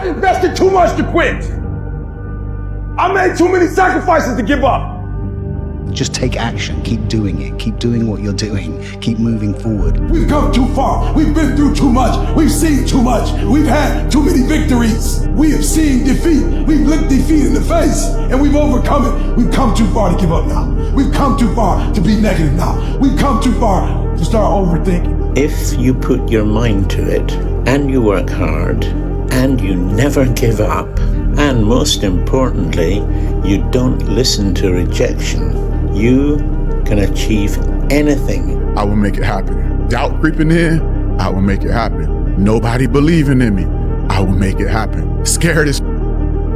I invested too much to quit. I made too many sacrifices to give up. Just take action. Keep doing it. Keep doing what you're doing. Keep moving forward. We've come too far. We've been through too much. We've seen too much. We've had too many victories. We have seen defeat. We've looked defeat in the face and we've overcome it. We've come too far to give up now. We've come too far to be negative now. We've come too far to start overthinking. If you put your mind to it and you work hard and you never give up, and most importantly, you don't listen to rejection, you can achieve anything. I will make it happen. Doubt creeping in, I will make it happen. Nobody believing in me, I will make it happen. Scared as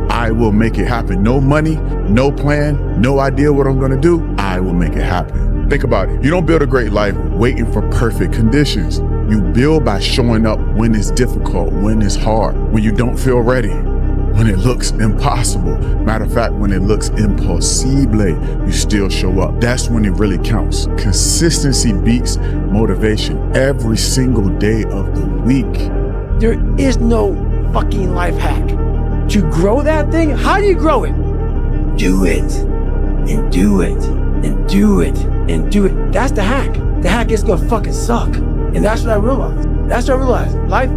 I will make it happen. No money, no plan, no idea what I'm gonna do, I will make it happen. Think about it. You don't build a great life waiting for perfect conditions. You build by showing up when it's difficult, when it's hard, when you don't feel ready, when it looks impossible. Matter of fact, when it looks impossible, you still show up. That's when it really counts. Consistency beats motivation every single day of the week. There is no fucking life hack. To grow that thing, how do you grow it? Do it, and do it, and do it, and do it. That's the hack. The hack is gonna fucking suck. And that's what I realized. That's what I realized. Life,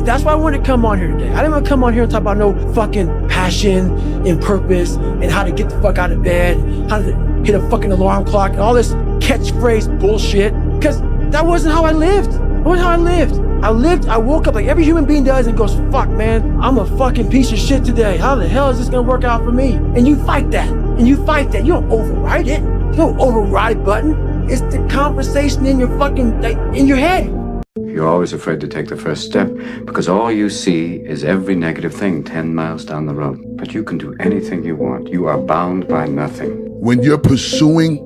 that's why I wanted to come on here today. I didn't want to come on here and talk about no fucking passion and purpose and how to get the fuck out of bed, how to hit a fucking alarm clock and all this catchphrase bullshit. Because that wasn't how I lived. That wasn't how I lived. I woke up like every human being does and goes, fuck man, I'm a fucking piece of shit today. How the hell is this gonna work out for me? And you fight that. You don't override it. You don't override button. It's the conversation in your fucking, like, in your head. You're always afraid to take the first step because all you see is every negative thing 10 miles down the road. But you can do anything you want. You are bound by nothing. When you're pursuing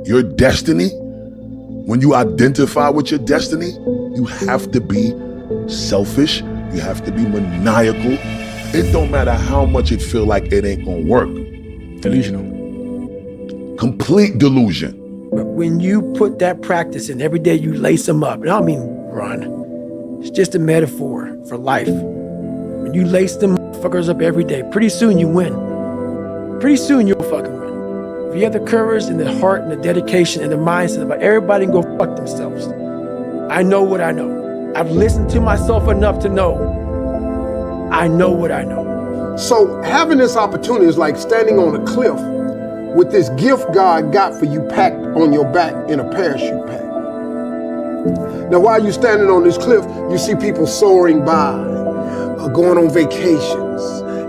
your destiny, when you identify with your destiny, you have to be selfish. You have to be maniacal. It don't matter how much it feel like it ain't gonna work. Delusional. Complete delusion. But when you put that practice in every day, you lace them up. And I don't mean run. It's just a metaphor for life. When you lace them fuckers up every day, pretty soon you win. Pretty soon you'll fucking win. If you have the courage and the heart and the dedication and the mindset about everybody can go fuck themselves. I know what I know. I've listened to myself enough to know. I know what I know. So having this opportunity is like standing on a cliff with this gift God got for you packed on your back in a parachute pack. Now while you're standing on this cliff, you see people soaring by, going on vacations,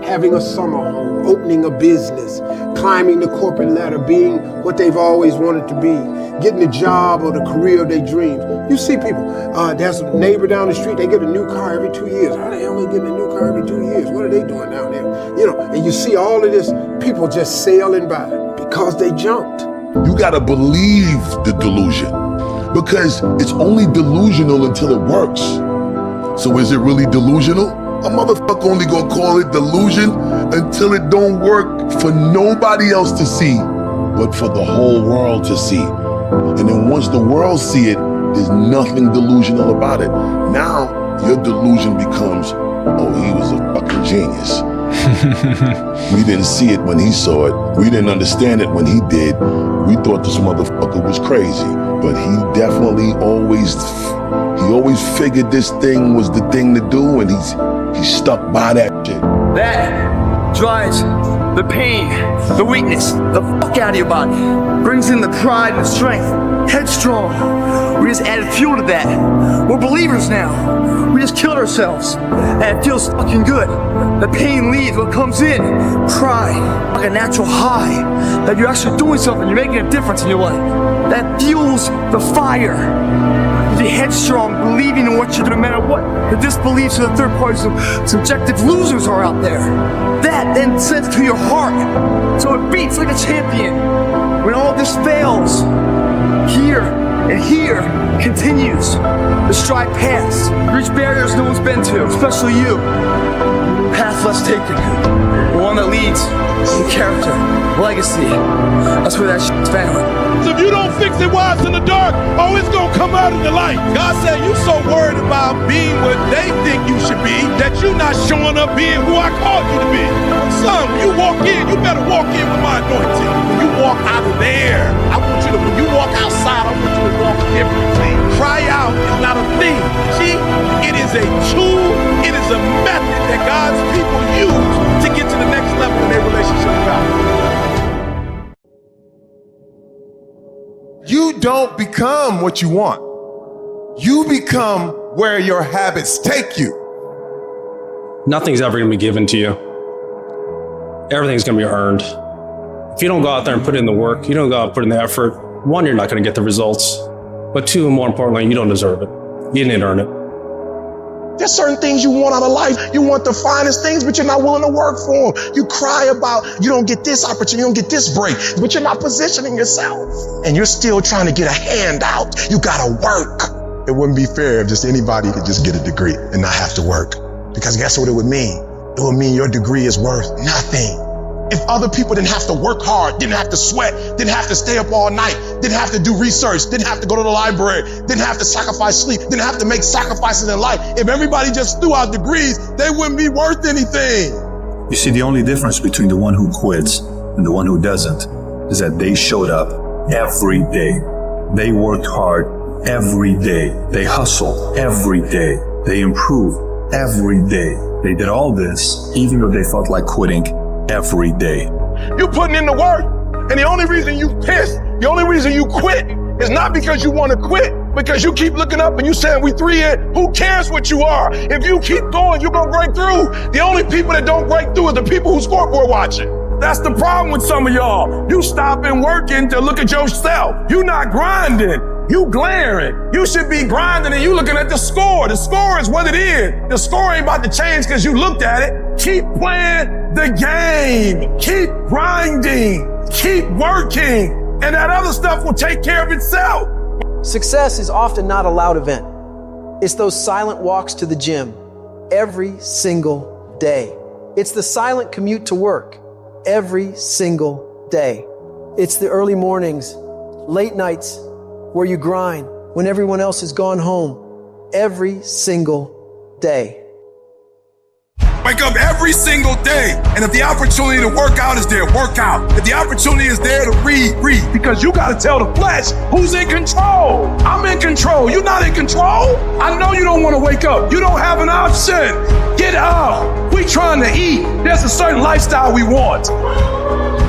having a summer home, opening a business, climbing the corporate ladder, being what they've always wanted to be, getting a job or the career of their dreams. You see people, there's a neighbor down the street, they get a new car every 2 years. How the hell are they getting a new car every 2 years? What are they doing down there? You know, and you see all of this, people just sailing by because they jumped. You gotta believe the delusion because it's only delusional until it works. So is it really delusional? A motherfucker only gonna call it delusion until it don't work for nobody else to see, but for the whole world to see. And then once the world see it, there's nothing delusional about it. Now your delusion becomes, oh, he was a fucking genius. We didn't see it when he saw it. We didn't understand it when he did. We thought this motherfucker was crazy, but he definitely always figured this thing was the thing to do, and he's stuck by that shit. That drives the pain, the weakness, the fuck out of your body. Brings in the pride and strength, headstrong. We just added fuel to that. We're believers now. We just killed ourselves, and it feels fucking good. The pain leaves, what comes in, pride, like a natural high, that you're actually doing something, you're making a difference in your life. That fuels the fire. The headstrong, believing in what you're doing, no matter what the disbeliefs of the third party, subjective losers are out there. That then sends to your heart, so it beats like a champion. When all this fails, here and here continues. The stride past, reach barriers no one's been to, especially you. path less taken, one that leads to character, legacy. That's where that shit's found. If you don't fix it while it's in the dark, oh, it's gonna come out in the light. God said you so worried about being what they think you should be that you're not showing up being who I called you to be. Son, when you walk in, you better walk in with my anointing. When you walk out of there, I want you to, when you walk outside, I want you to walk differently. Cry out is not a thing. See, it is a tool, it is a method that God's people use to get to the next level in their relationship with God. You don't become what you want. You become where your habits take you. Nothing's ever going to be given to you. Everything's going to be earned. If you don't go out there and put in the work, you don't go out and put in the effort, one, you're not going to get the results. But two, and more importantly, you don't deserve it. You didn't earn it. There's certain things you want out of life. You want the finest things, but you're not willing to work for them. You cry about you don't get this opportunity, you don't get this break, but you're not positioning yourself. And you're still trying to get a handout. You gotta work. It wouldn't be fair if just anybody could just get a degree and not have to work. Because guess what it would mean? It would mean your degree is worth nothing. If other people didn't have to work hard, didn't have to sweat, didn't have to stay up all night, didn't have to do research, didn't have to go to the library, didn't have to sacrifice sleep, didn't have to make sacrifices in life, if everybody just threw out degrees, they wouldn't be worth anything. You see, the only difference between the one who quits and the one who doesn't is that they showed up every day. They worked hard every day. They hustled every day. They improved every day. They did all this even though they felt like quitting every day. You putting in the work, and the only reason you pissed, the only reason you quit is not because you want to quit, because you keep looking up and you saying we 3 in. Who cares what you are? If you keep going, you're gonna break through. The only people that don't break through are the people who scoreboard watching. That's the problem with some of y'all. You stopping working to look at yourself. You not grinding. You glaring. You should be grinding and you looking at the score. The score is what it is. The score ain't about to change because you looked at it. Keep playing the game. Keep grinding. Keep working. And that other stuff will take care of itself. Success is often not a loud event. It's those silent walks to the gym every single day. It's the silent commute to work every single day. It's the early mornings, late nights, where you grind when everyone else has gone home every single day. Wake up every single day. And if the opportunity to work out is there, work out. If the opportunity is there to read, read. Because you gotta tell the flesh who's in control. I'm in control. You're not in control. I know you don't wanna wake up. You don't have an option. Get up. We trying to eat. There's a certain lifestyle we want.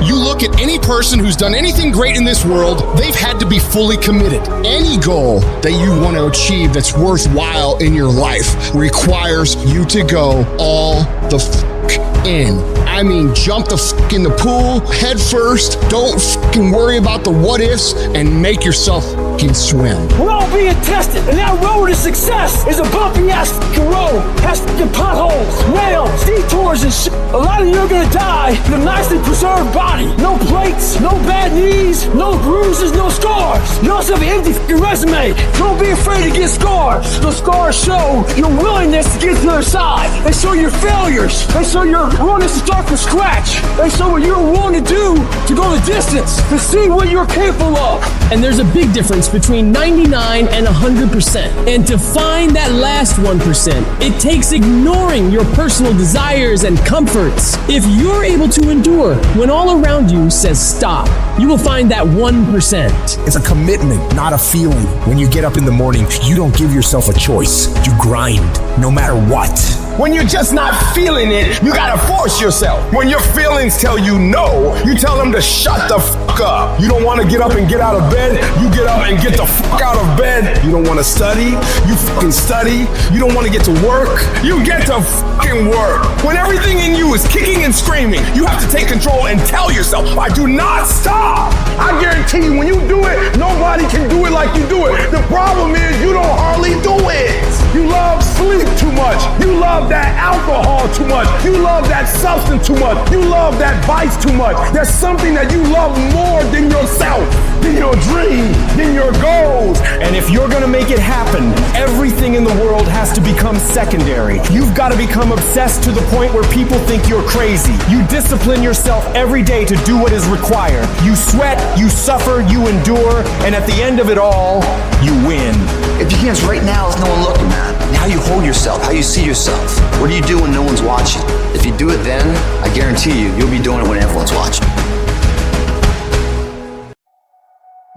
You look at any person who's done anything great in this world, they've had to be fully committed. Any goal that you want to achieve that's worthwhile in your life requires you to go all the fuck in. I mean, jump the fuck in the pool, head first, don't fucking worry about the what ifs, and make yourself fucking swim. We're all being tested, and that road to success is a bumpy ass fucking road. Has fucking potholes, rails, detours and shit. A lot of you are gonna die with a nicely preserved body. No plates, no bad knees, no bruises, no scars. You also have an empty fucking resume. Don't be afraid to get scars. Those scars show your willingness to get to the other side. They show your failures. They show your willingness to start from scratch. They show what you're willing to do to go the distance, to see what you're capable of. And there's a big difference between 99 and 100%. And to find that last 1%, it takes ignoring your personal desires and comforts. If you're able to endure when all around you says stop, you will find that 1%. It's a commitment, not a feeling. When you get up in the morning, you don't give yourself a choice. You grind, no matter what. When you're just not feeling it, you gotta force yourself. When your feelings tell you no, you tell them to shut the fuck up. You don't wanna get up and get out of bed, you get up and get the fuck out of bed. You don't wanna study, you fucking study. You don't wanna get to work, you get to fucking work. When everything in you is kicking and screaming, you have to take control and tell yourself, I do not stop. I guarantee you, when you do it, nobody can do it like you do it. The problem is you don't hardly do it. You love sleep too much. You love love that alcohol too much. You love that substance too much. You love that vice too much. There's something that you love more than yourself, than your dreams, than your goals. And if you're gonna make it happen, everything in the world has to become secondary. You've got to become obsessed to the point where people think you're crazy. You discipline yourself every day to do what is required. You sweat, you suffer, you endure, and at the end of it all, you win. If you can't right now, there's no one looking, man. And how you hold yourself, how you see yourself. What do you do when no one's watching? If you do it then, I guarantee you, you'll be doing it when everyone's watching.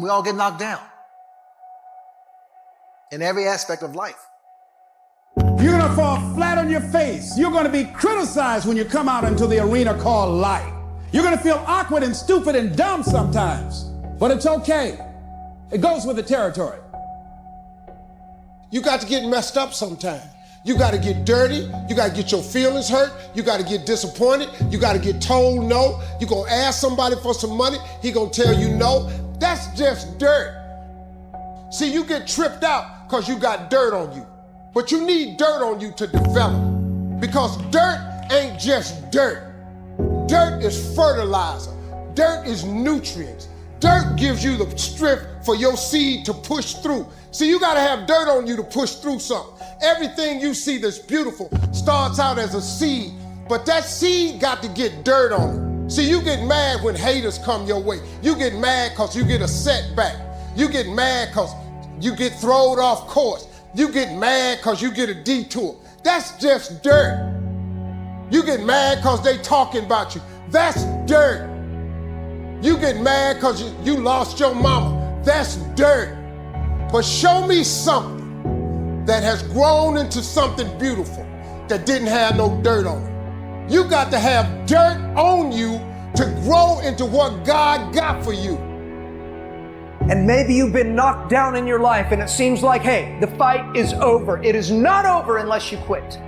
We all get knocked down in every aspect of life. You're gonna fall flat on your face. You're gonna be criticized when you come out into the arena called life. You're gonna feel awkward and stupid and dumb sometimes, but it's okay. It goes with the territory. You got to get messed up sometimes. You got to get dirty. You got to get your feelings hurt. You got to get disappointed. You got to get told no. You're going to ask somebody for some money. He going to tell you no. That's just dirt. See, you get tripped out because you got dirt on you. But you need dirt on you to develop. Because dirt ain't just dirt. Dirt is fertilizer. Dirt is nutrients. Dirt gives you the strength for your seed to push through. See, you gotta have dirt on you to push through something. Everything you see that's beautiful starts out as a seed, but that seed got to get dirt on it. See, you get mad when haters come your way. You get mad because you get a setback. You get mad because you get thrown off course. You get mad because you get a detour. That's just dirt. You get mad because they talking about you. That's dirt. You get mad because you lost your mama. That's dirt. But show me something that has grown into something beautiful that didn't have no dirt on it. You got to have dirt on you to grow into what God got for you. And maybe you've been knocked down in your life and it seems like, hey, the fight is over. It is not over unless you quit.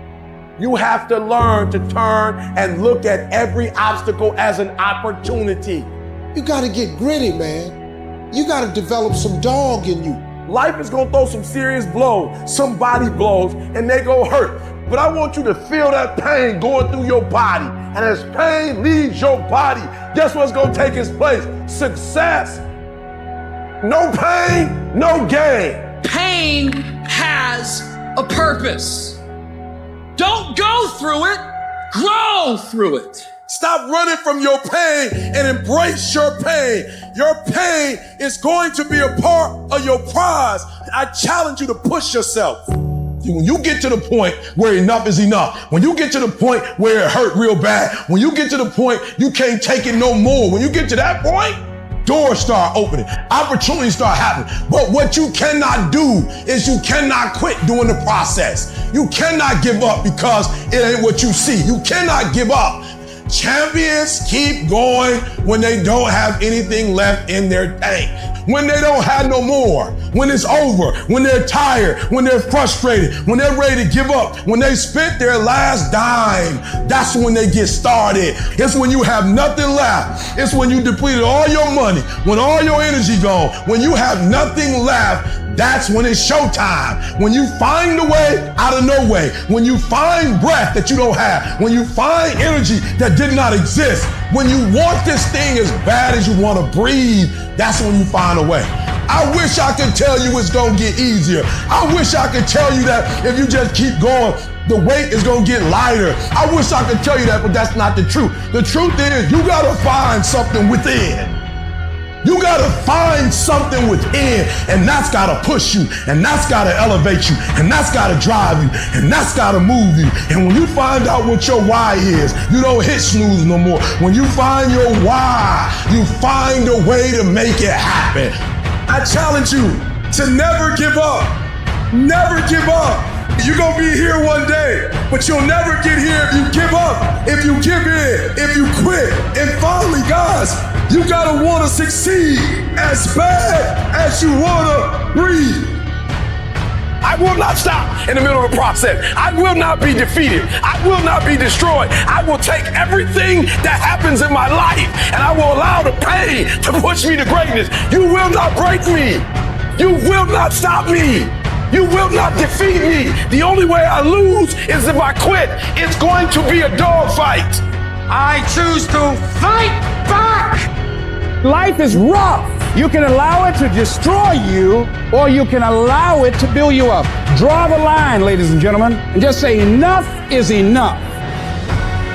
You have to learn to turn and look at every obstacle as an opportunity. You got to get gritty, man. You got to develop some dog in you. Life is gonna throw some serious blows, some body blows, and they gonna hurt. But I want you to feel that pain going through your body. And as pain leaves your body, guess what's gonna take its place? Success. No pain, no gain. Pain has a purpose. Don't go through it, grow through it. Stop running from your pain and embrace your pain. Your pain is going to be a part of your prize. I challenge you to push yourself. When you get to the point where enough is enough, when you get to the point where it hurt real bad, when you get to the point you can't take it no more, when you get to that point, doors start opening, opportunities start happening. But what you cannot do is you cannot quit during the process. You cannot give up because it ain't what you see. You cannot give up. Champions keep going when they don't have anything left in their tank. When they don't have no more, when it's over, when they're tired, when they're frustrated, when they're ready to give up, when they spent their last dime, that's when they get started. It's when you have nothing left. It's when you depleted all your money, when all your energy gone, when you have nothing left. That's when it's showtime. When you find a way out of no way. When you find breath that you don't have. When you find energy that did not exist. When you want this thing as bad as you want to breathe, that's when you find a way. I wish I could tell you it's going to get easier. I wish I could tell you that if you just keep going, the weight is going to get lighter. I wish I could tell you that, but that's not the truth. The truth is you got to find something within. You gotta find something within, and that's gotta push you, and that's gotta elevate you, and that's gotta drive you, and that's gotta move you. And when you find out what your why is, you don't hit snooze no more. When you find your why, you find a way to make it happen. I challenge you to never give up. Never give up. You're gonna be here one day, but you'll never get here if you give up, if you give in, if you quit. And finally, guys, you gotta wanna succeed as bad as you wanna breathe. I will not stop in the middle of the process. I will not be defeated. I will not be destroyed. I will take everything that happens in my life and I will allow the pain to push me to greatness. You will not break me. You will not stop me. You will not defeat me. The only way I lose is if I quit. It's going to be a dogfight. I choose to fight back. Life is rough. You can allow it to destroy you, or you can allow it to build you up. Draw the line, ladies and gentlemen, and just say enough is enough.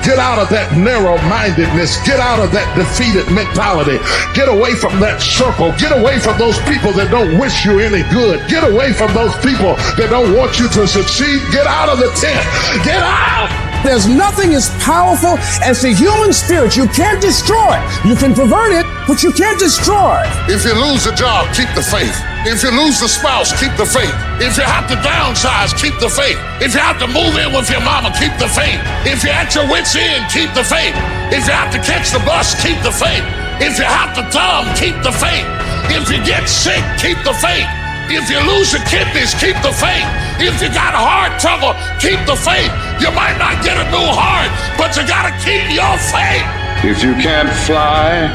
Get out of that narrow-mindedness. Get out of that defeated mentality. Get away from that circle. Get away from those people that don't wish you any good. Get away from those people that don't want you to succeed. Get out of the tent. Get out! There's nothing as powerful as the human spirit. You can't destroy it. You can pervert it, but you can't destroy it. If you lose a job, keep the faith. If you lose the spouse, keep the faith. If you have to downsize, keep the faith. If you have to move in with your mama, keep the faith. If you're at your wit's end, keep the faith. If you have to catch the bus, keep the faith. If you have to thumb, keep the faith. If you get sick, keep the faith. If you lose your kidneys, keep the faith. If you got heart trouble, keep the faith. You might not get a new heart, but you gotta keep your faith. If you can't fly,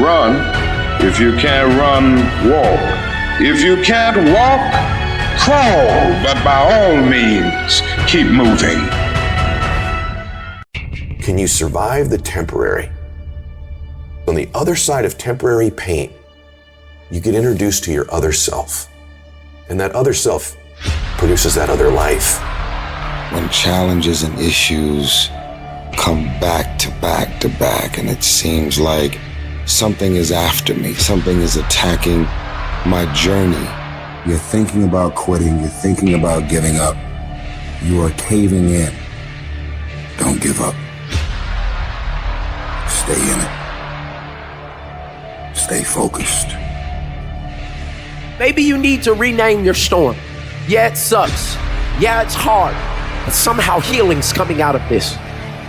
run. If you can't run, walk. If you can't walk, crawl. But by all means, keep moving. Can you survive the temporary? On the other side of temporary pain, you get introduced to your other self. And that other self produces that other life. When challenges and issues come back to back to back, and it seems like something is after me, something is attacking my journey. You're thinking about quitting, you're thinking about giving up. You are caving in. Don't give up. Stay in it. Stay focused. Maybe you need to rename your storm. Yeah, it sucks. Yeah, it's hard. But somehow healing's coming out of this.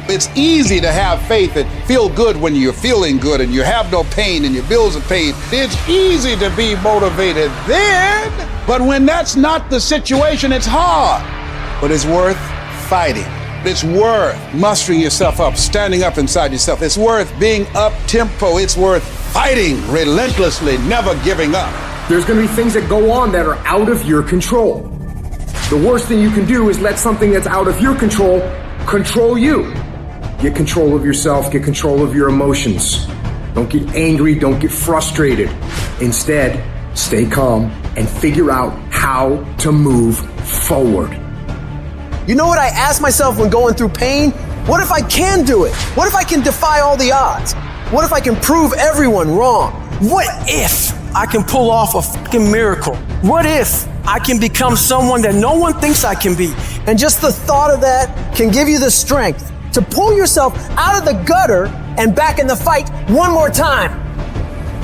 It's easy to have faith and feel good when you're feeling good and you have no pain and your bills are paid. It's easy to be motivated then, but when that's not the situation, it's hard. But it's worth fighting. It's worth mustering yourself up, standing up inside yourself. It's worth being up-tempo. It's worth fighting relentlessly, never giving up. There's going to be things that go on that are out of your control. The worst thing you can do is let something that's out of your control control you. Get control of yourself, get control of your emotions. Don't get angry, don't get frustrated. Instead, stay calm and figure out how to move forward. You know what I ask myself when going through pain? What if I can do it? What if I can defy all the odds? What if I can prove everyone wrong? What if I can pull off a fucking miracle? What if I can become someone that no one thinks I can be? And just the thought of that can give you the strength to pull yourself out of the gutter and back in the fight one more time.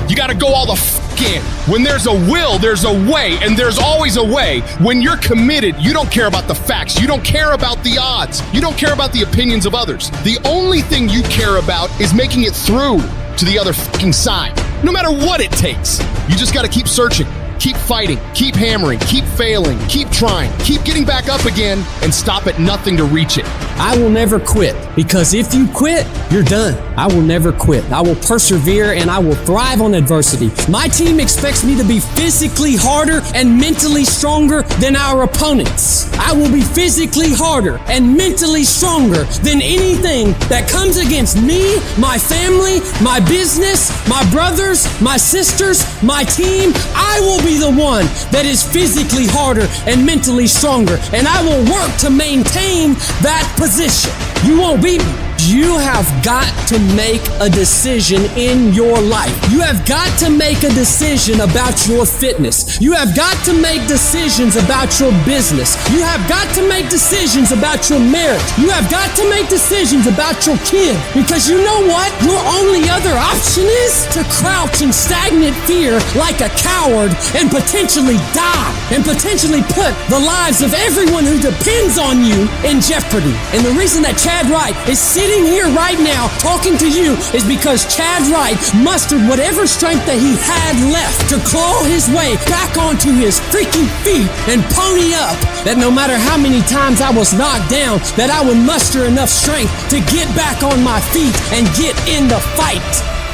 You gotta go all the in. When there's a will, there's a way, and there's always a way. When you're committed, you don't care about the facts. You don't care about the odds. You don't care about the opinions of others. The only thing you care about is making it through to the other fucking side. No matter what it takes. You just gotta keep searching. Keep fighting, keep hammering, keep failing, keep trying, keep getting back up again, and stop at nothing to reach it. I will never quit, because if you quit, you're done. I will never quit. I will persevere and I will thrive on adversity. My team expects me to be physically harder and mentally stronger than our opponents. I will be physically harder and mentally stronger than anything that comes against me, my family, my business, my brothers, my sisters, my team. I will be the one that is physically harder and mentally stronger, and I will work to maintain that position. You won't beat me. You have got to make a decision in your life. You have got to make a decision about your fitness. You have got to make decisions about your business. You have got to make decisions about your marriage. You have got to make decisions about your kid. Because you know what? Your only other option is to crouch in stagnant fear like a coward and potentially die and potentially put the lives of everyone who depends on you in jeopardy. And the reason that Chad Wright is sitting here right now talking to you is because Chad Wright mustered whatever strength that he had left to claw his way back onto his freaking feet and pony up, that no matter how many times I was knocked down, that I would muster enough strength to get back on my feet and get in the fight.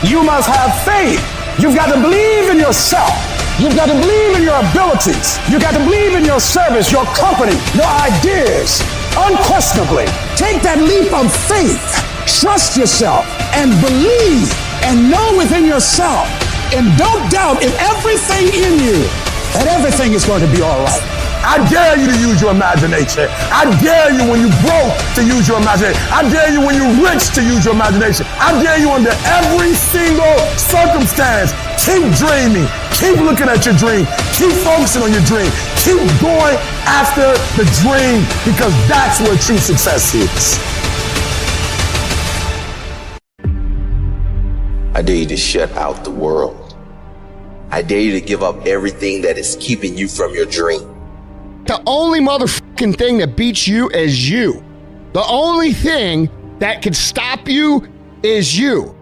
You must have faith. You've got to believe in yourself. You've got to believe in your abilities. You've got to believe in your service, your company, your ideas. Unquestionably, take that leap of faith. Trust yourself and believe and know within yourself. And don't doubt in everything in you that everything is going to be all right. I dare you to use your imagination. I dare you when you broke to use your imagination. I dare you when you're rich to use your imagination. I dare you under every single circumstance. Keep dreaming. Keep looking at your dream. Keep focusing on your dream. Keep going after the dream because that's where true success is. I dare you to shut out the world. I dare you to give up everything that is keeping you from your dream. The only motherfucking thing that beats you is you. The only thing that can stop you is you.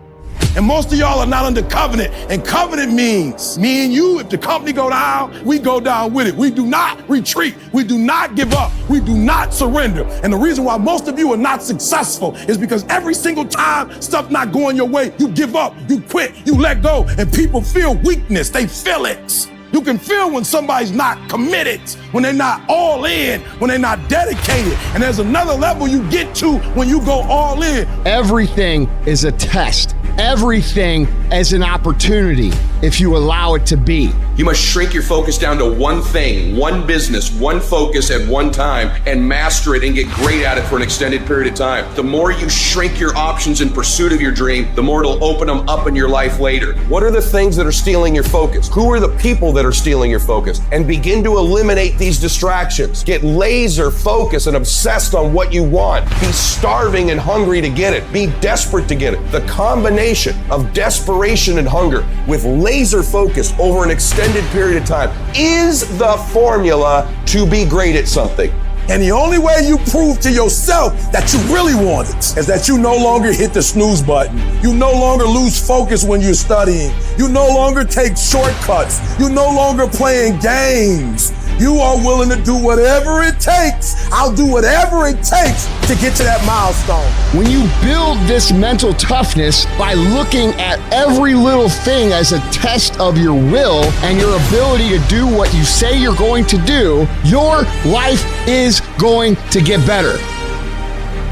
And most of y'all are not under covenant. And covenant means me and you, if the company go down, we go down with it. We do not retreat. We do not give up. We do not surrender. And the reason why most of you are not successful is because every single time stuff not going your way, you give up, you quit, you let go, and people feel weakness. They feel it. You can feel when somebody's not committed, when they're not all in, when they're not dedicated. And there's another level you get to when you go all in. Everything is a test. Everything is an opportunity if you allow it to be. You must shrink your focus down to one thing, one business, one focus at one time, and master it and get great at it for an extended period of time. The more you shrink your options in pursuit of your dream, the more it'll open them up in your life later. What are the things that are stealing your focus? Who are the people that are stealing your focus? And begin to eliminate these distractions. Get laser focused and obsessed on what you want. Be starving and hungry to get it. Be desperate to get it. The combination of desperation and hunger with laser focus over an extended period of time is the formula to be great at something. And the only way you prove to yourself that you really want it is that you no longer hit the snooze button. You no longer lose focus when you're studying. You no longer take shortcuts. You no longer playing games. You are willing to do whatever it takes. I'll do whatever it takes to get to that milestone. When you build this mental toughness by looking at every little thing as a test of your will and your ability to do what you say you're going to do, your life is going to get better.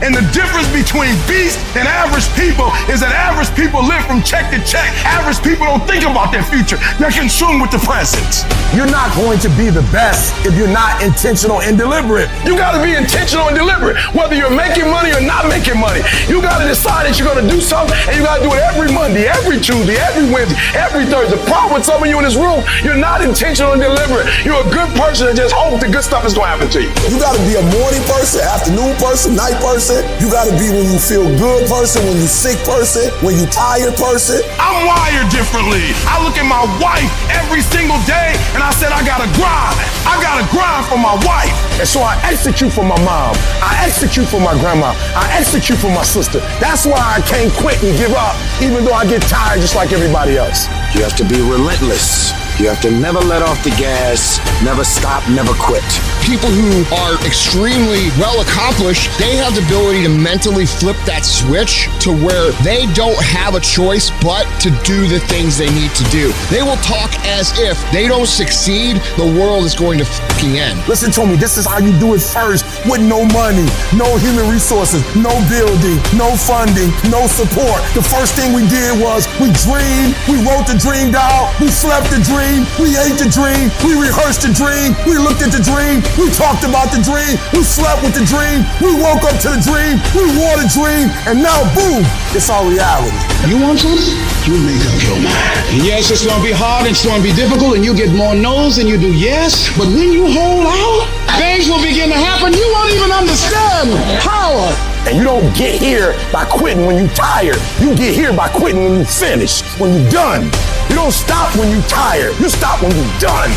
And the difference between beast and average people is that average people live from check to check. Average people don't think about their future. They're consumed with the present. You're not going to be the best if you're not intentional and deliberate. You gotta be intentional and deliberate, whether you're making money or not making money. You gotta decide that you're gonna do something, and you gotta do it every Monday, every Tuesday, every Wednesday, every Thursday. The problem with some of you in this room, you're not intentional and deliberate. You're a good person and just hope the good stuff is gonna happen to you. You gotta be a morning person, afternoon person, night person. You gotta be when you feel good person, when you sick person, when you tired person. I'm wired differently. I look at my wife every single day and I said, I gotta grind. I gotta grind for my wife. And so I execute for my mom. I execute for my grandma. I execute for my sister. That's why I can't quit and give up, even though I get tired just like everybody else. You have to be relentless. You have to never let off the gas, never stop, never quit. People who are extremely well accomplished, they have the ability to mentally flip that switch to where they don't have a choice but to do the things they need to do. They will talk as if they don't succeed, the world is going to fucking end. Listen to me, this is how you do it first, with no money, no human resources, no building, no funding, no support. The first thing we did was we dreamed, we wrote the dream down, we slept the dream, we ate the dream, we rehearsed the dream, we looked at the dream, we talked about the dream, we slept with the dream, we woke up to the dream, we wore the dream, and now boom, it's our reality. You want something? You make up your mind. And yes, it's going to be hard, it's going to be difficult, and you get more no's than you do yes. But when you hold out, things will begin to happen. You won't even understand power. And you don't get here by quitting when you're tired. You get here by quitting when you're finished, when you're done. You don't stop when you're tired. You stop when you're done.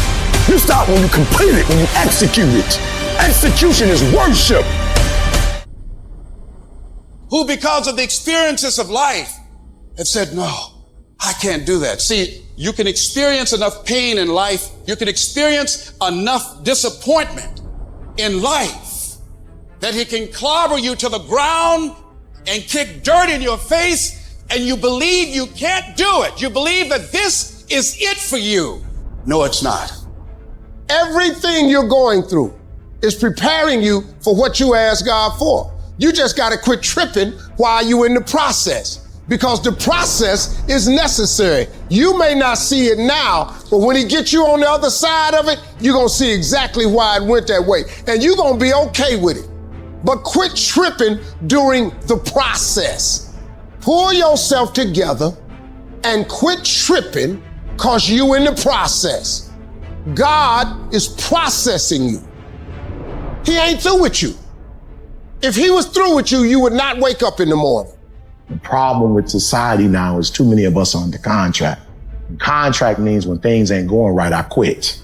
You stop when you complete it, when you execute it. Execution is worship. Who, because of the experiences of life, have said, no, I can't do that. See, you can experience enough pain in life. You can experience enough disappointment in life that he can clobber you to the ground and kick dirt in your face, and you believe you can't do it. You believe that this is it for you. No, it's not. Everything you're going through is preparing you for what you asked God for. You just got to quit tripping while you're in the process, because the process is necessary. You may not see it now, but when he gets you on the other side of it, you're going to see exactly why it went that way. And you're going to be okay with it. But quit tripping during the process. Pull yourself together and quit tripping because you in the process. God is processing you. He ain't through with you. If he was through with you, you would not wake up in the morning. The problem with society now is too many of us are under contract. And contract means when things ain't going right, I quit.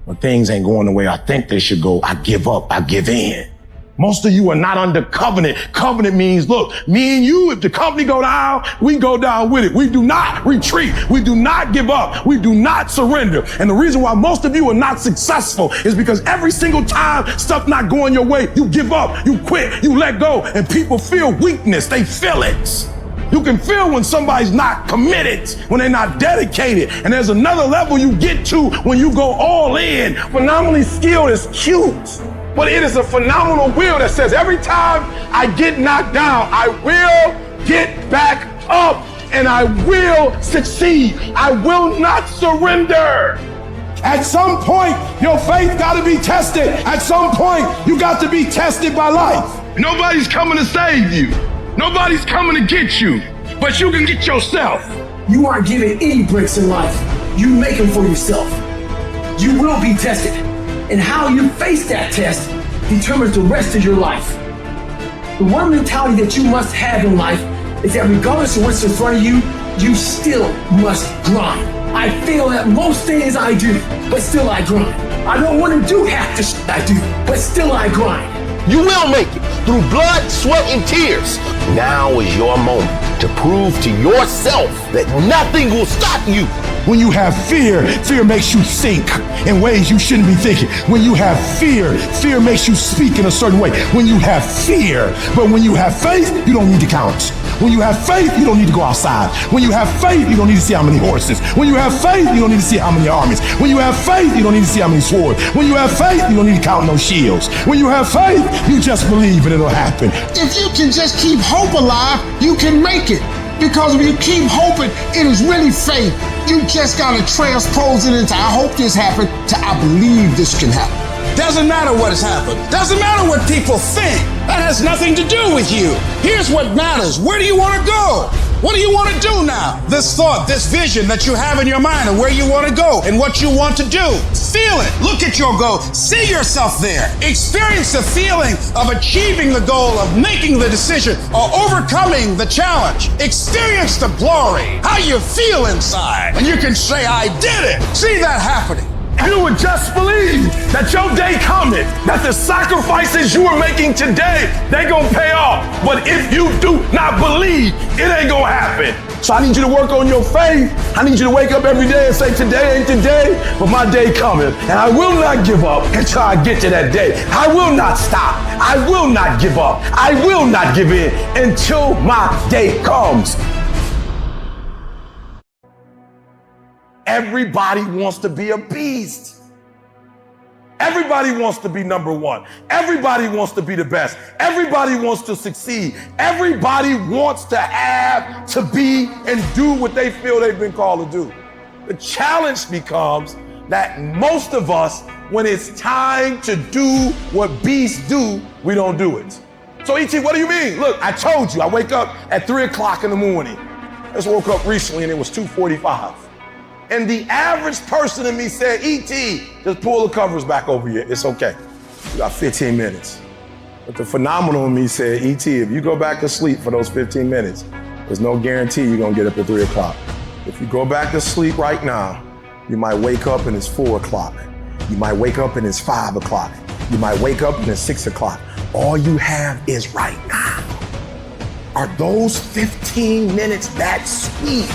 When things ain't going the way I think they should go, I give up, I give in. Most of you are not under covenant. Covenant means, look, me and you, if the company go down, we go down with it. We do not retreat. We do not give up. We do not surrender. And the reason why most of you are not successful is because every single time stuff not going your way, you give up, you quit, you let go, and people feel weakness. They feel it. You can feel when somebody's not committed, when they're not dedicated. And there's another level you get to when you go all in. Phenomenally skilled is cute, but it is a phenomenal will that says every time I get knocked down, I will get back up and I will succeed. I will not surrender. At some point, your faith got to be tested. At some point, you got to be tested by life. Nobody's coming to save you. Nobody's coming to get you, but you can get yourself. You aren't given any breaks in life. You make them for yourself. You will be tested, and how you face that test determines the rest of your life. The one mentality that you must have in life is that regardless of what's in front of you, you still must grind. I fail at most things I do, but still I grind. I don't want to do half the shit I do, but still I grind. You will make it through blood, sweat, and tears. Now is your moment to prove to yourself that nothing will stop you. When you have fear, fear makes you think in ways you shouldn't be thinking. When you have fear, fear makes you speak in a certain way. When you have fear, but when you have faith, you don't need to count. When you have faith, you don't need to go outside. When you have faith, you don't need to see how many horses. When you have faith, you don't need to see how many armies. When you have faith, you don't need to see how many swords. When you have faith, you don't need to count no shields. When you have faith, you just believe and it'll happen. If you can just keep hope alive, you can make it. Because if you keep hoping, it is really faith. You just gotta transpose it into I hope this happened to I believe this can happen. Doesn't matter what has happened. Doesn't matter what people think. That has nothing to do with you. Here's what matters. Where do you want to go? What do you want to do now? This thought, this vision that you have in your mind of where you want to go and what you want to do. Feel it. Look at your goal. See yourself there. Experience the feeling of achieving the goal, of making the decision, or overcoming the challenge. Experience the glory, how you feel inside. And you can say, I did it. See that happening. You would just believe that your day coming, that the sacrifices you are making today, they gonna pay off. But if you do not believe, it ain't gonna happen. So I need you to work on your faith. I need you to wake up every day and say, today ain't today, but my day coming. And I will not give up until I get to that day. I will not stop. I will not give up. I will not give in until my day comes. Everybody wants to be a beast. Everybody wants to be number one. Everybody wants to be the best. Everybody wants to succeed. Everybody wants to have, to be, and do what they feel they've been called to do. The challenge becomes that most of us, when it's time to do what beasts do, we don't do it. So E.T., what do you mean? Look, I told you, I wake up at 3 o'clock in the morning. I just woke up recently and it was 2:45. And the average person in me said, E.T., just pull the covers back over you. It's okay. You got 15 minutes. But the phenomenal in me said, E.T., if you go back to sleep for those 15 minutes, there's no guarantee you're going to get up at 3 o'clock. If you go back to sleep right now, you might wake up and it's 4 o'clock. You might wake up and it's 5 o'clock. You might wake up and it's 6 o'clock. All you have is right now. Are those 15 minutes that sweet?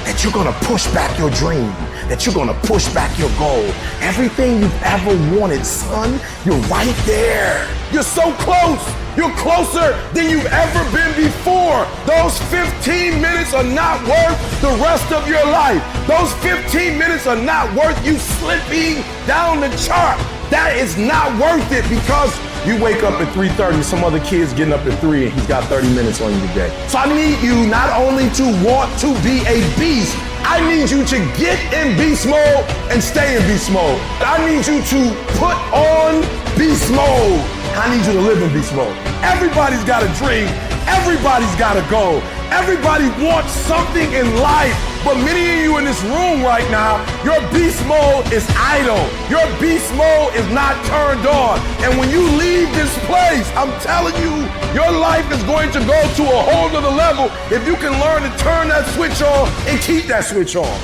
That you're gonna push back your dream, that you're gonna push back your goal. Everything you've ever wanted, son, you're right there. You're so close. You're closer than you've ever been before. Those 15 15 minutes are not worth the rest of your life. Those 15 minutes are not worth you slipping down the chart. That is not worth it because you wake up at 3:30, some other kid's getting up at 3 and he's got 30 minutes on you today. So I need you not only to want to be a beast, I need you to get in beast mode and stay in beast mode. I need you to put on beast mode. I need you to live in beast mode. Everybody's got a dream. Everybody's got a goal. Everybody wants something in life. But many of you in this room right now, your beast mode is idle. Your beast mode is not turned on. And when you leave this place, I'm telling you, your life is going to go to a whole nother level if you can learn to turn that switch on and keep that switch on.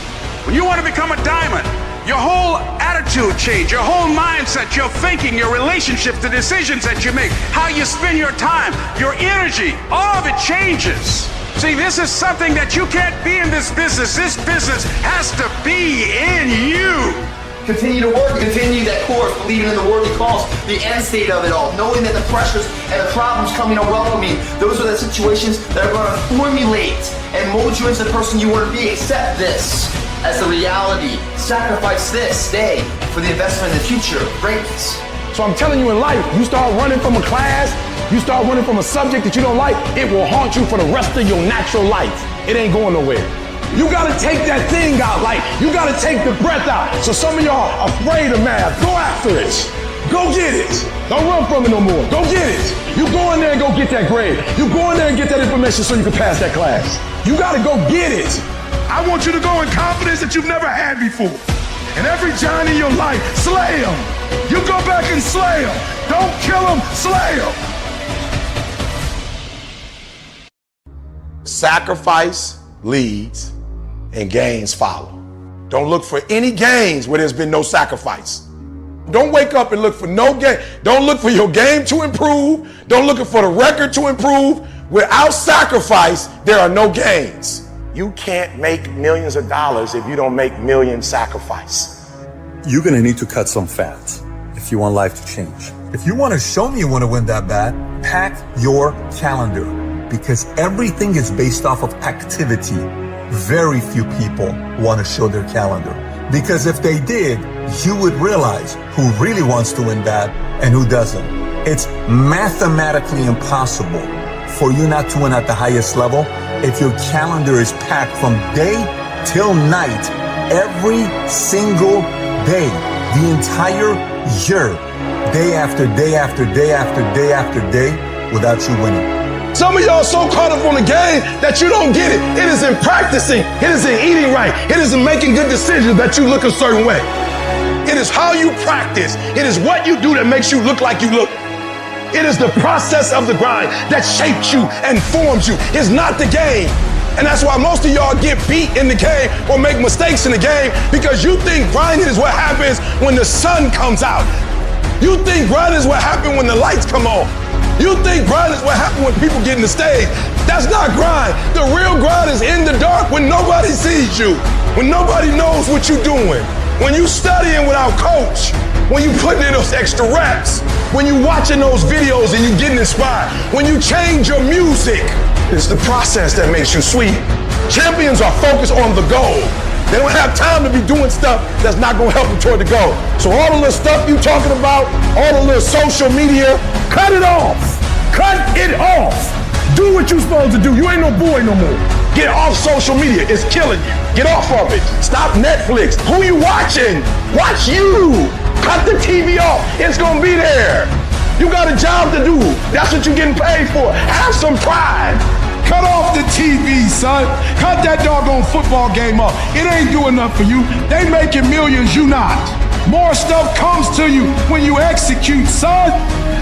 When you want to become a diamond, your whole attitude change, your whole mindset, your thinking, your relationships, the decisions that you make, how you spend your time, your energy, all of it changes. See, this is something that you can't be in this business. This business has to be in you. Continue to work, continue that course, believing in the worthy cause, the end state of it all, knowing that the pressures and the problems coming are welcoming. Those are the situations that are going to formulate and mold you into the person you want to be. Accept this as the reality. Sacrifice this day for the investment in the future, greatness. So I'm telling you, in life, you start running from a class, you start running from a subject that you don't like, it will haunt you for the rest of your natural life. It ain't going nowhere. You gotta take that thing out, like you gotta take the breath out. So some of y'all are afraid of math. Go after it. Go get it. Don't run from it no more. Go get it. You go in there and go get that grade. You go in there and get that information so you can pass that class. You gotta go get it. I want you to go in confidence that you've never had before. And every giant in your life, slay him. You go back and slay him. Don't kill him, slay him. Sacrifice leads and gains follow. Don't look for any gains where there's been no sacrifice. Don't wake up and look for no game. Don't look for your game to improve. Don't look for the record to improve. Without sacrifice, there are no gains. You can't make millions of dollars if you don't make millions sacrifice. You're gonna need to cut some fat if you want life to change. If you want to show me you want to win that bad, pack your calendar, because everything is based off of activity. Very few people want to show their calendar, because if they did, you would realize who really wants to win bad and who doesn't. It's mathematically impossible for you not to win at the highest level if your calendar is packed from day till night, every single day, the entire year, day after day after day after day after day, without you winning. Some of y'all are so caught up on the game that you don't get it. It is in practicing. It is in eating right. It is in making good decisions that you look a certain way. It is how you practice. It is what you do that makes you look like you look. It is the process of the grind that shapes you and forms you. It's not the game. And that's why most of y'all get beat in the game or make mistakes in the game, because you think grinding is what happens when the sun comes out. You think grinding is what happens when the lights come on. You think grind is what happens when people get in the stage. That's not grind. The real grind is in the dark when nobody sees you, when nobody knows what you're doing, when you studying without coach, when you putting in those extra reps, when you watching those videos and you getting inspired, when you change your music. It's the process that makes you sweet. Champions are focused on the goal. They don't have time to be doing stuff that's not gonna help them toward the goal. So all the little stuff you talking about, all the little social media, cut it off. Cut it off. Do what you're supposed to do. You ain't no boy no more. Get off social media. It's killing you. Get off of it. Stop Netflix. Who you watching? Watch you. Cut the TV off. It's gonna be there. You got a job to do. That's what you're getting paid for. Have some pride. Cut off the TV, son. Cut that doggone football game off. It ain't doing enough for you. They making millions, you not. More stuff comes to you when you execute, son.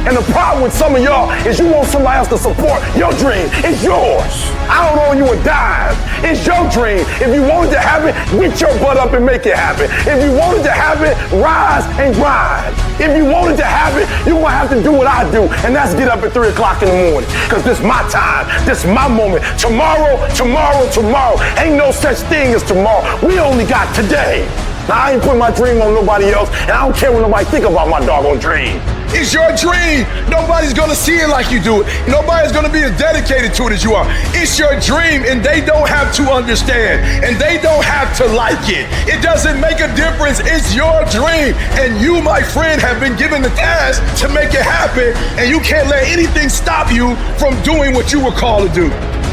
And the problem with some of y'all is you want somebody else to support your dream. It's yours. I don't owe you a dime. It's your dream. If you wanted to happen, get your butt up and make it happen. If you wanted to happen, rise and grind. If you wanted to happen, you're gonna have to do what I do, and that's get up at 3 o'clock in the morning. Because this is my time. This is my moment. Tomorrow, tomorrow, tomorrow. Ain't no such thing as tomorrow. We only got today. Now, I ain't putting my dream on nobody else, and I don't care what nobody think about my doggone dream. It's your dream. Nobody's gonna see it like you do it. Nobody's gonna be as dedicated to it as you are. It's your dream, and they don't have to understand, and they don't have to like it. It doesn't make a difference. It's your dream, and you, my friend, have been given the task to make it happen, and you can't let anything stop you from doing what you were called to do.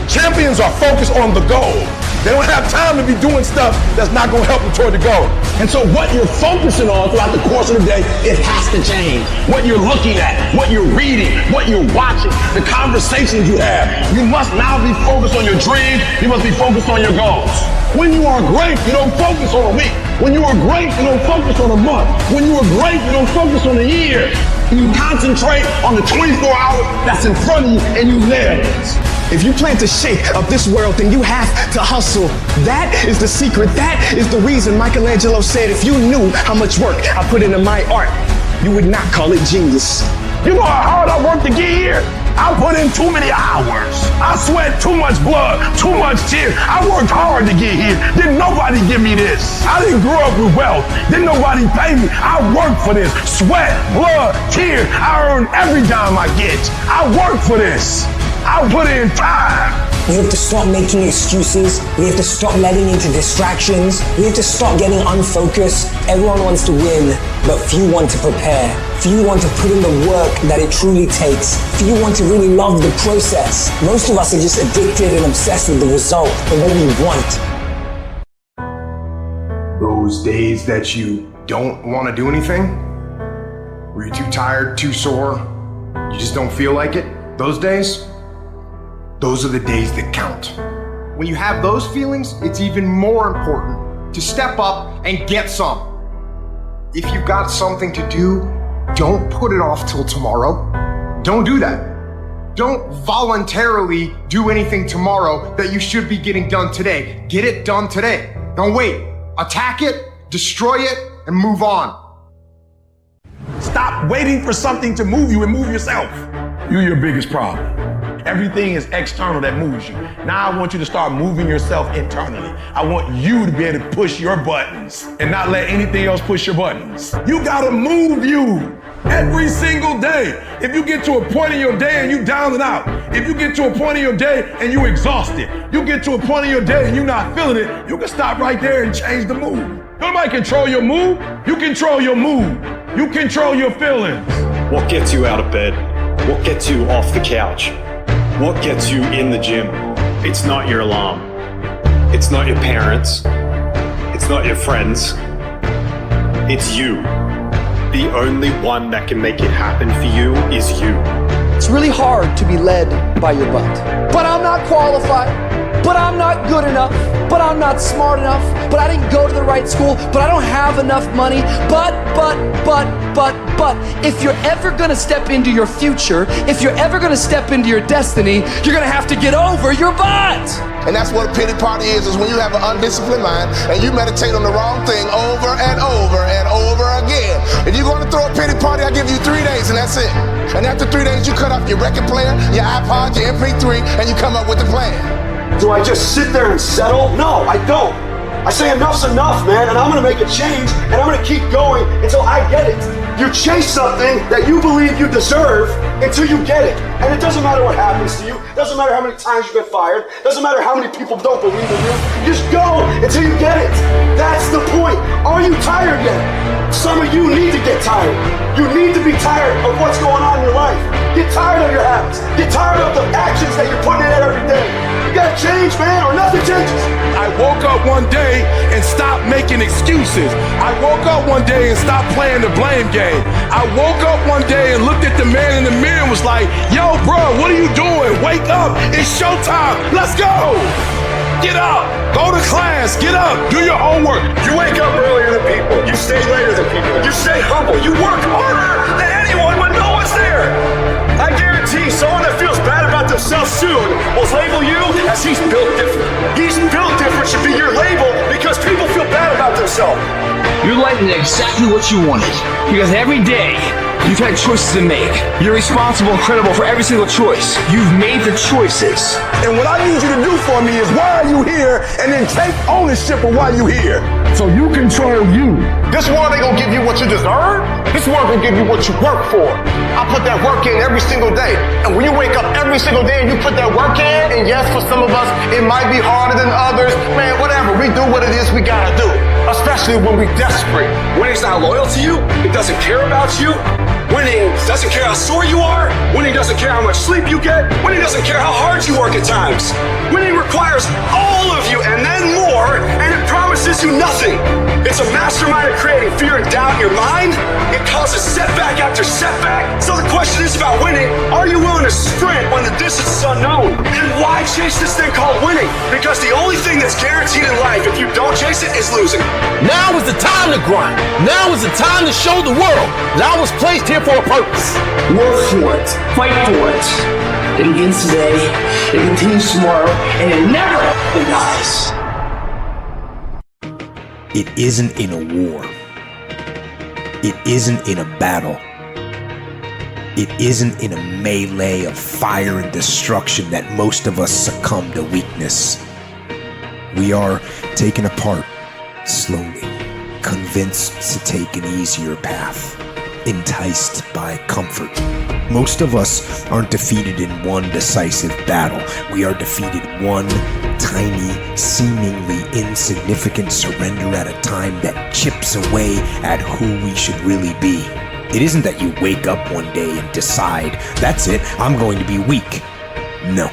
Champions are focused on the goal. They don't have time to be doing stuff that's not going to help them toward the goal. And so what you're focusing on throughout the course of the day, it has to change. What you're looking at, what you're reading, what you're watching, the conversations you have. You must now be focused on your dreams. You must be focused on your goals. When you are great, you don't focus on a week. When you are great, you don't focus on a month. When you are great, you don't focus on a year. You concentrate on the 24 hours that's in front of you, and you nail it. If you plan to shake up this world, then you have to hustle. That is the secret. That is the reason Michelangelo said, if you knew how much work I put into my art, you would not call it genius. You know how hard I worked to get here? I put in too many hours. I sweat too much blood, too much tears. I worked hard to get here. Didn't nobody give me this. I didn't grow up with wealth. Didn't nobody pay me. I worked for this. Sweat, blood, tears. I earn every dime I get. I worked for this. I put in time. We have to stop making excuses. We have to stop letting into distractions. We have to stop getting unfocused. Everyone wants to win, but few want to prepare. Few want to put in the work that it truly takes. Few want to really love the process. Most of us are just addicted and obsessed with the result of what we want. Those days that you don't want to do anything, where you're too tired, too sore, you just don't feel like it, those days, those are the days that count. When you have those feelings, it's even more important to step up and get some. If you've got something to do, don't put it off till tomorrow. Don't do that. Don't voluntarily do anything tomorrow that you should be getting done today. Get it done today. Don't wait. Attack it, destroy it, and move on. Stop waiting for something to move you and move yourself. You're your biggest problem. Everything is external that moves you. Now I want you to start moving yourself internally. I want you to be able to push your buttons and not let anything else push your buttons. You gotta move you every single day. If you get to a point in your day and you down and out, if you get to a point in your day and you exhausted, you get to a point in your day and you're not feeling it, you can stop right there and change the mood. Nobody control your mood. You control your mood. You control your feelings. What gets you out of bed? What gets you off the couch? What gets you in the gym? It's not your alarm. It's not your parents. It's not your friends. It's you. The only one that can make it happen for you is you. It's really hard to be led by your butt. But I'm not qualified. But I'm not good enough. But I'm not smart enough. But I didn't go to the right school. But I don't have enough money. But. If you're ever gonna step into your future, if you're ever gonna step into your destiny, you're gonna have to get over your butt. And that's what a pity party is when you have an undisciplined mind and you meditate on the wrong thing over and over and over again. If you're gonna throw a pity party, I'll give you 3 days and that's it. And after 3 days, you cut off your record player, your iPod, your MP3, and you come up with a plan. Do I just sit there and settle? No, I don't. I say enough's enough, man, and I'm gonna make a change, and I'm gonna keep going until I get it. You chase something that you believe you deserve until you get it. And it doesn't matter what happens to you. It doesn't matter how many times you get fired. It doesn't matter how many people don't believe in you. You just go until you get it. That's the point. Are you tired yet? Some of you need to get tired. You need to be tired of what's going on in your life. Get tired of your habits. Get tired of the actions that you're putting in every day. You gotta change, man, or nothing changes. I woke up one day and stopped making excuses. I woke up one day and stopped playing the blame game. I woke up one day and looked at the man in the mirror and was like, yo, bro, what are you doing? Wake up, it's showtime, let's go. Get up, go to class, get up, do your homework. You wake up earlier than people. You stay later than people. You stay humble. You work harder than anyone when no one's there. I guarantee someone that feels bad about themselves soon will label you as he's built different. He's built different should be your label because people feel bad about themselves. Your life is exactly what you wanted. Because every day, you've had choices to make. You're responsible and credible for every single choice. You've made the choices. And what I need you to do for me is why are you here, and then take ownership of why you're here. So you control you. This world ain't gonna give you what you deserve. This world gonna give you what you work for. I put that work in every single day. And when you wake up every single day and you put that work in, and yes, for some of us, it might be harder than others. Man, whatever, we do what it is we gotta do. Especially when we're desperate. Winning's not loyal to you. It doesn't care about you. Winning doesn't care how sore you are. Winning doesn't care how much sleep you get. Winning doesn't care how hard you work at times. Winning requires all of you and then more, and it promises you nothing. It's a mastermind of creating fear and doubt in your mind. It causes setback after setback. So the question is about winning. Are you willing to sprint when the distance is unknown? And why chase this thing called winning? Because the only thing that's guaranteed in life, if you don't chase it, is losing. Now is the time to grind. Now is the time to show the world that I was placed here for a purpose. Work for it. Fight for it. It begins today, it continues tomorrow, and it never dies. It isn't in a war. It isn't in a battle. It isn't in a melee of fire and destruction that most of us succumb to weakness. We are taken apart slowly, convinced to take an easier path, enticed by comfort. Most of us aren't defeated in one decisive battle. We are defeated one tiny, seemingly insignificant surrender at a time that chips away at who we should really be. It isn't that you wake up one day and decide, that's it, I'm going to be weak. No.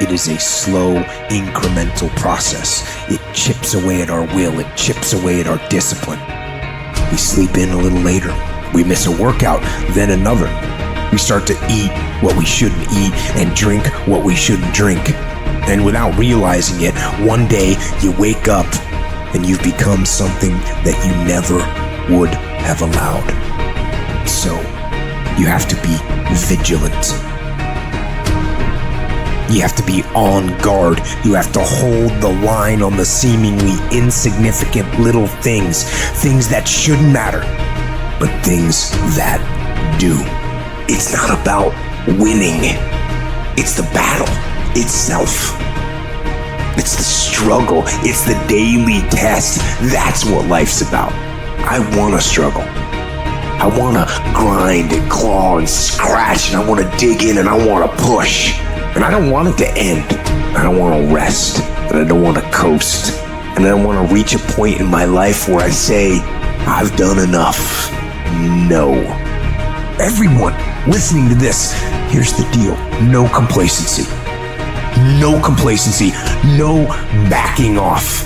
It is a slow, incremental process. It chips away at our will. It chips away at our discipline. We sleep in a little later. We miss a workout, then another. We start to eat what we shouldn't eat and drink what we shouldn't drink. And without realizing it, one day you wake up and you've become something that you never would have allowed. So, you have to be vigilant. You have to be on guard. You have to hold the line on the seemingly insignificant little things. Things that shouldn't matter, but things that do. It's not about winning. It's the battle itself. It's the struggle. It's the daily test. That's what life's about. I want to struggle. I want to grind and claw and scratch, and I want to dig in and I want to push. And I don't want it to end. I don't want to rest. And I don't want to coast. And I don't want to reach a point in my life where I say, I've done enough. No. Everyone listening to this, here's the deal. No complacency. No complacency. No backing off.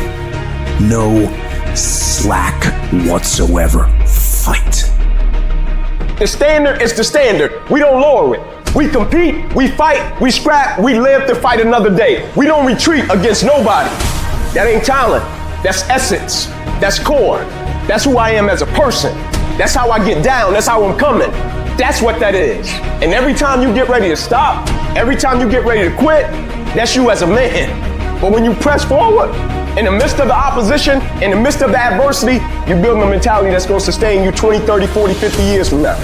No slack whatsoever. Fight. The standard is the standard. We don't lower it. We compete, we fight, we scrap, we live to fight another day. We don't retreat against nobody. That ain't talent. That's essence. That's core. That's who I am as a person. That's how I get down. That's how I'm coming. That's what that is. And every time you get ready to stop, every time you get ready to quit, that's you as a man. But when you press forward, in the midst of the opposition, in the midst of the adversity, you're building a mentality that's going to sustain you 20, 30, 40, 50 years from now.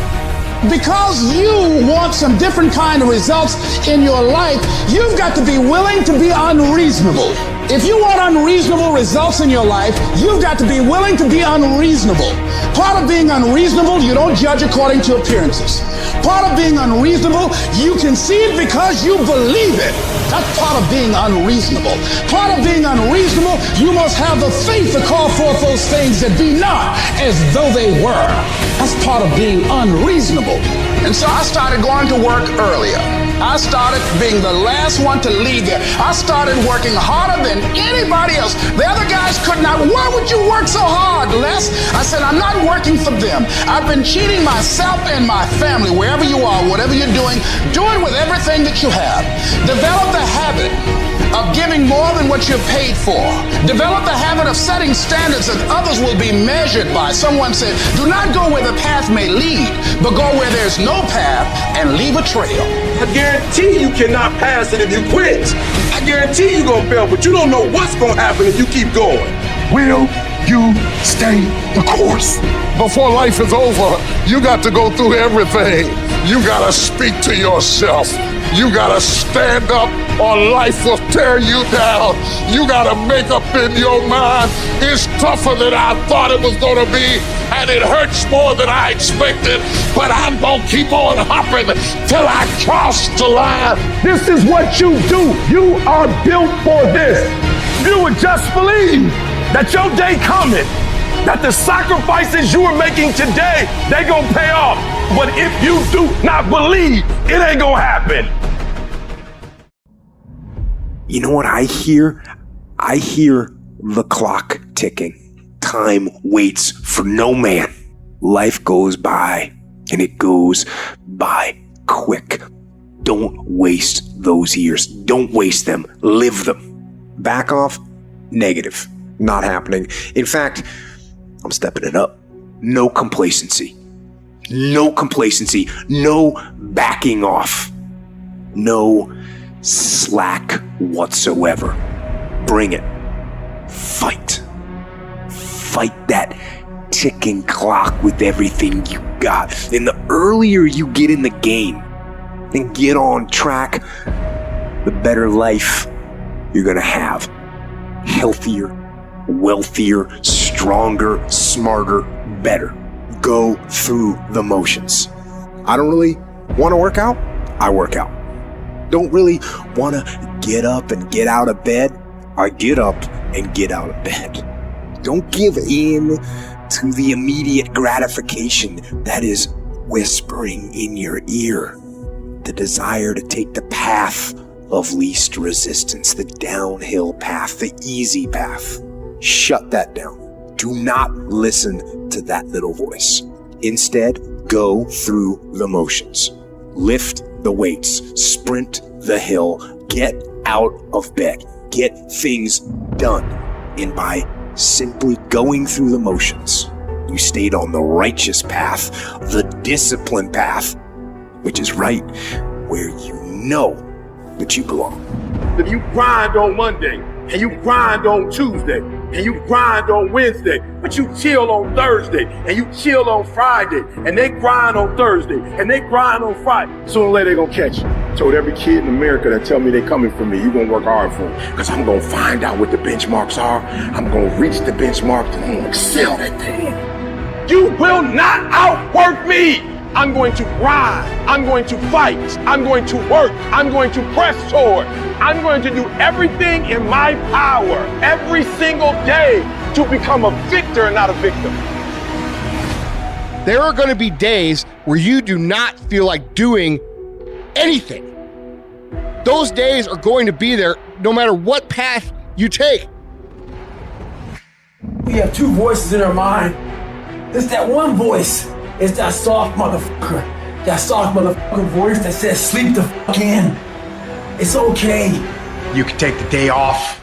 Because you want some different kind of results in your life, you've got to be willing to be unreasonable. If you want unreasonable results in your life, you've got to be willing to be unreasonable. Part of being unreasonable, you don't judge according to appearances. Part of being unreasonable, you can see it because you believe it. That's part of being unreasonable. Part of being unreasonable, you must have the faith to call forth those things that be not as though they were. That's part of being unreasonable. And so I started going to work earlier. I started being the last one to leave there. I started working harder than anybody else. The other guys could not. Why would you work so hard, Les? I said, I'm not working for them. I've been cheating myself and my family. Wherever you are, whatever you're doing, do it with everything that you have. Develop the habit of giving more than what you're paid for. Develop the habit of setting standards that others will be measured by. Someone said, do not go where the path may lead, but go where there's no path and leave a trail. I guarantee you cannot pass it if you quit. I guarantee you're gonna fail, but you don't know what's gonna happen if you keep going. Will you stay the course? Before life is over, you got to go through everything. You got to speak to yourself. You gotta stand up or life will tear you down. You gotta make up in your mind. It's tougher than I thought it was gonna be, and it hurts more than I expected, but I'm gonna keep on hopping till I cross the line. This is what you do. You are built for this. You would just believe that your day coming, that the sacrifices you are making today, they gonna pay off. But if you do not believe, it ain't gonna happen. You know what I hear? I hear the clock ticking. Time waits for no man. Life goes by, and it goes by quick. Don't waste those years. Don't waste them. Live them. Back off? Negative. Not happening. In fact, I'm stepping it up. No complacency. No complacency. No backing off. No slack whatsoever. Bring it. Fight. Fight that ticking clock with everything you got. And the earlier you get in the game and get on track, the better life you're gonna have. Healthier, wealthier, stronger, smarter, better. Go through the motions. I don't really want to work out. I work out. Don't really want to get up and get out of bed. I get up and get out of bed. Don't give in to the immediate gratification that is whispering in your ear. The desire to take the path of least resistance, the downhill path, the easy path. Shut that down. Do not listen to that little voice. Instead, go through the motions. Lift the weights, sprint the hill, get out of bed, get things done. And by simply going through the motions, you stayed on the righteous path, the discipline path, which is right where you know that you belong. If you grind on Monday, and you grind on Tuesday, and you grind on Wednesday, but you chill on Thursday, and you chill on Friday, and they grind on Thursday, and they grind on Friday, sooner or later they gonna catch you. I told every kid in America that tell me they coming for me, you gonna work hard for them, because I'm gonna find out what the benchmarks are, I'm gonna reach the benchmarks, and I'm gonna excel that thing. You will not outwork me. I'm going to grind. I'm going to fight. I'm going to work. I'm going to press toward. I'm going to do everything in my power every single day to become a victor and not a victim. There are going to be days where you do not feel like doing anything. Those days are going to be there no matter what path you take. We have two voices in our mind. There's that one voice. It's that soft motherfucker. That soft motherfucker voice that says, sleep the fuck in. It's okay. You can take the day off.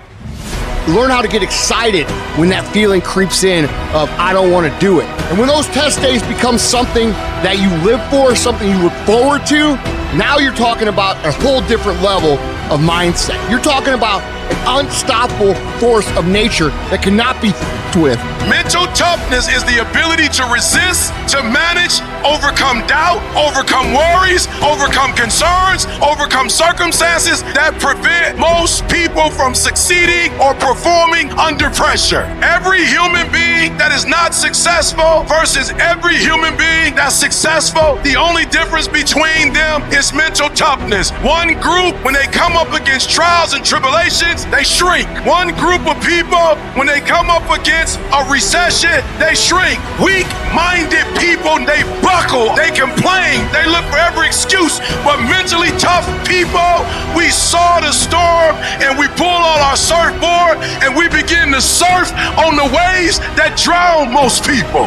Learn how to get excited when that feeling creeps in of, I don't want to do it. And when those test days become something that you live for, something you look forward to, now you're talking about a whole different level of mindset. You're talking about an unstoppable force of nature that cannot be with. Mental toughness is the ability to resist, to manage, overcome doubt, overcome worries, overcome concerns, overcome circumstances that prevent most people from succeeding or performing under pressure. Every human being that is not successful versus every human being that's successful, the only difference between them is mental toughness. One group, when they come up against trials and tribulations, they shrink. One group of people, when they come up against a recession, they shrink. Weak-minded people, they buckle, they complain, they look for every excuse. But mentally tough people, we saw the storm and we pull on our surfboard and we begin to surf on the waves that drown most people.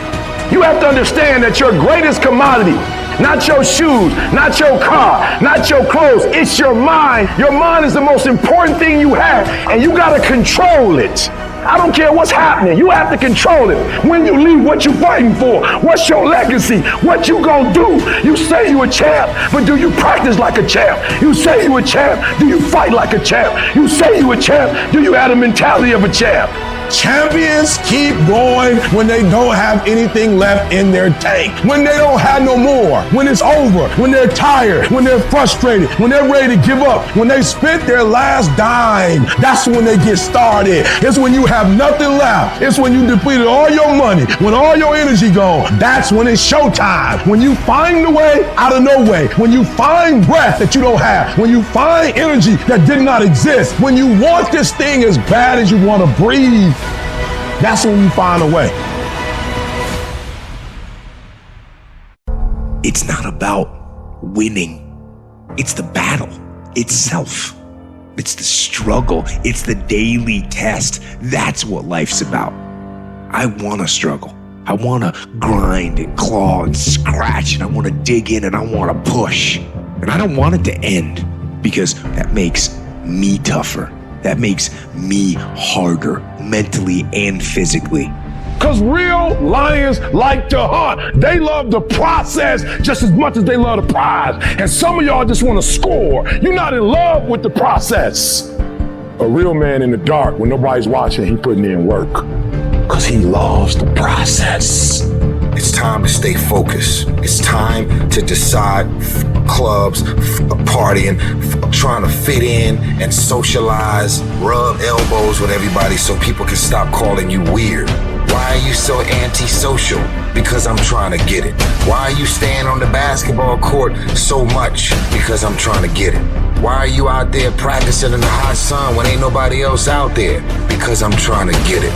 You have to understand that your greatest commodity, not your shoes, not your car, not your clothes, it's your mind. Your mind is the most important thing you have, and you gotta control it. I don't care what's happening, you have to control it. When you leave, what you fighting for? What's your legacy? What you gonna do? You say you a champ, but do you practice like a champ? You say you a champ, do you fight like a champ? You say you a champ, do you have the mentality of a champ? Champions keep going when they don't have anything left in their tank. When they don't have no more. When it's over. When they're tired. When they're frustrated. When they're ready to give up. When they spent their last dime. That's when they get started. It's when you have nothing left. It's when you depleted all your money. When all your energy gone. That's when it's showtime. When you find the way out of no way. When you find breath that you don't have. When you find energy that did not exist. When you want this thing as bad as you want to breathe. That's when you find a way. It's not about winning. It's the battle itself. It's the struggle. It's the daily test. That's what life's about. I want to struggle. I want to grind and claw and scratch, and I want to dig in and I want to push. And I don't want it to end because that makes me tougher. That makes me harder, mentally and physically. Because real lions like to hunt. They love the process just as much as they love the prize. And some of y'all just want to score. You're not in love with the process. A real man in the dark, when nobody's watching, he putting in work. Because he loves the process. It's time to stay focused. It's time to decide clubs, partying, trying to fit in and socialize, rub elbows with everybody so people can stop calling you weird. Why are you so antisocial? Because I'm trying to get it. Why are you staying on the basketball court so much? Because I'm trying to get it. Why are you out there practicing in the hot sun when ain't nobody else out there? Because I'm trying to get it.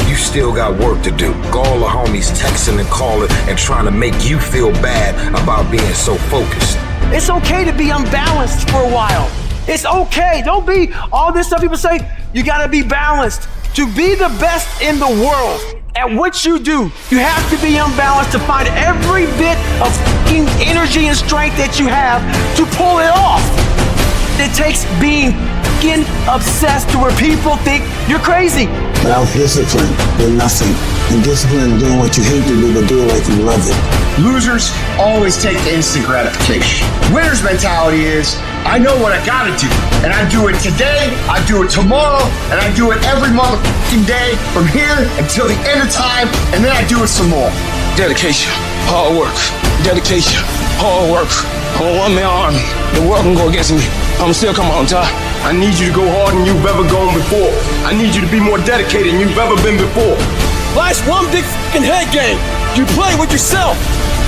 You still got work to do. All the homies texting and calling and trying to make you feel bad about being so focused. It's okay to be unbalanced for a while. It's okay. Don't be all this stuff people say. You gotta be balanced. To be the best in the world at what you do, you have to be unbalanced to find every bit of fucking energy and strength that you have to pull it off. It takes being fucking obsessed to where people think you're crazy. Without discipline, you're nothing. And discipline is doing what you hate to do, but do it like you love it. Losers always take the instant gratification. Winner's mentality is, I know what I gotta do, and I do it today, I do it tomorrow, and I do it every motherfucking day from here until the end of time, and then I do it some more. Dedication, hard work, dedication, hard work. I'm a one-man army. The world can go against me. I'm still coming on top. I need you to go harder than you've ever gone before. I need you to be more dedicated than you've ever been before. Life's one big fucking head game. You play with yourself.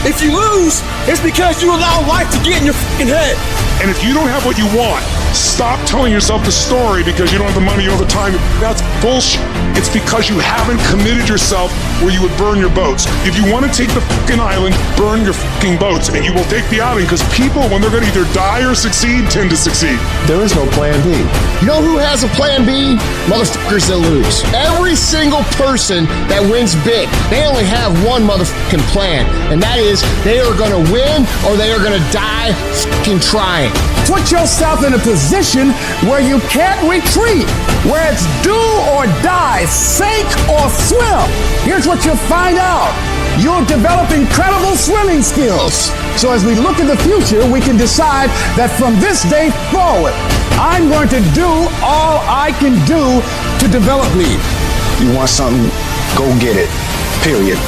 If you lose, it's because you allow life to get in your fucking head. And if you don't have what you want, stop telling yourself the story because you don't have the money all the time. That's bullshit. It's because you haven't committed yourself where you would burn your boats. If you want to take the fucking island, burn your fucking boats, and you will take the island because people, when they're going to either die or succeed, tend to succeed. There is no plan B. You know who has a plan B? Motherfuckers that lose. Every single person that wins big, they only have one motherfucking plan, and that is they are going to win or they are going to die fucking trying. Put yourself in a position where you can't retreat, where it's do or die, sink or swim. Here's what you'll find out. You'll develop incredible swimming skills. So as we look at the future, we can decide that from this day forward, I'm going to do all I can do to develop me. You want something? Go get it. Period.